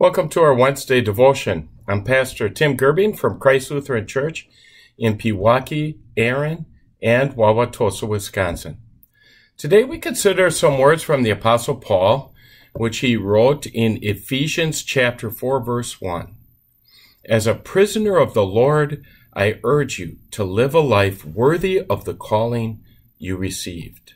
Welcome to our Wednesday devotion. I'm Pastor Tim Gerbing from Christ Lutheran Church in Pewaukee, Erin, and Wauwatosa, Wisconsin. Today we consider some words from the Apostle Paul, which he wrote in Ephesians chapter 4, verse 1. As a prisoner of the Lord, I urge you to live a life worthy of the calling you received.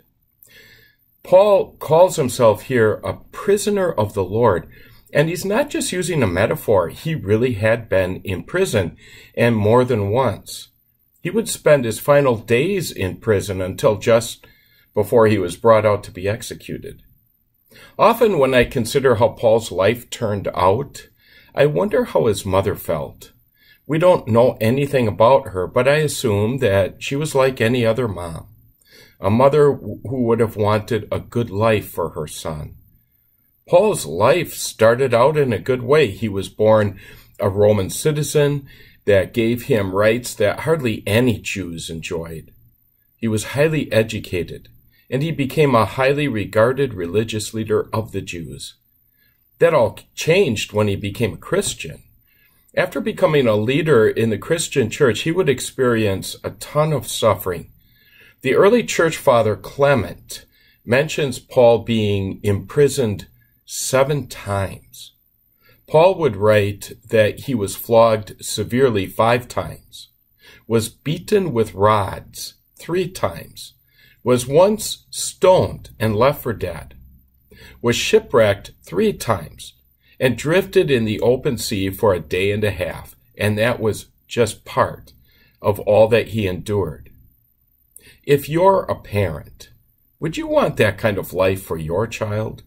Paul calls himself here a prisoner of the Lord. And he's not just using a metaphor. He really had been in prison, and more than once. He would spend his final days in prison until just before he was brought out to be executed. Often when I consider how Paul's life turned out, I wonder how his mother felt. We don't know anything about her, but I assume that she was like any other mom, a mother who would have wanted a good life for her son. Paul's life started out in a good way. He was born a Roman citizen that gave him rights that hardly any Jews enjoyed. He was highly educated, and he became a highly regarded religious leader of the Jews. That all changed when he became a Christian. After becoming a leader in the Christian church, he would experience a ton of suffering. The early church father Clement mentions Paul being imprisoned 7 times. Paul would write that he was flogged severely 5 times, was beaten with rods 3 times, was once stoned and left for dead, was shipwrecked 3 times, and drifted in the open sea for a day and a half, and that was just part of all that he endured. If you're a parent, would you want that kind of life for your child?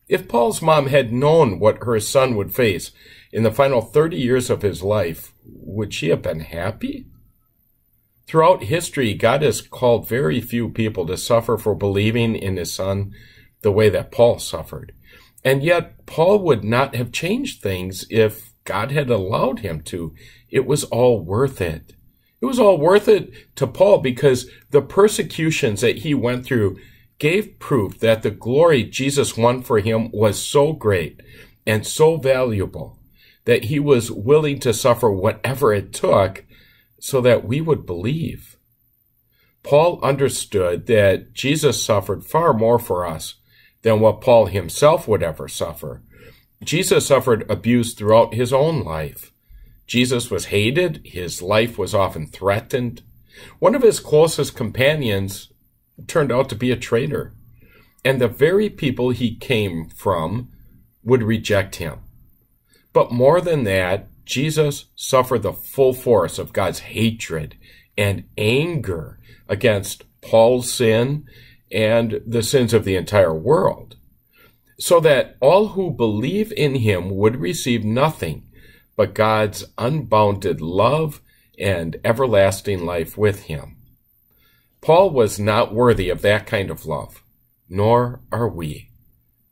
If Paul's mom had known what her son would face in the final 30 years of his life, would she have been happy? Throughout history, God has called very few people to suffer for believing in his son the way that Paul suffered. And yet, Paul would not have changed things if God had allowed him to. It was all worth it. It was all worth it to Paul because the persecutions that he went through gave proof that the glory Jesus won for him was so great and so valuable that he was willing to suffer whatever it took so that we would believe. Paul understood that Jesus suffered far more for us than what Paul himself would ever suffer. Jesus suffered abuse throughout his own life. Jesus was hated. His life was often threatened. One of his closest companions turned out to be a traitor, and the very people he came from would reject him. But more than that, Jesus suffered the full force of God's hatred and anger against Paul's sin and the sins of the entire world, so that all who believe in him would receive nothing but God's unbounded love and everlasting life with him. Paul was not worthy of that kind of love, nor are we.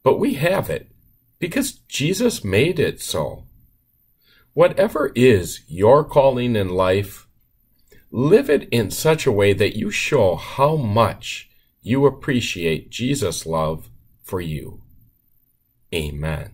But we have it, because Jesus made it so. Whatever is your calling in life, live it in such a way that you show how much you appreciate Jesus' love for you. Amen.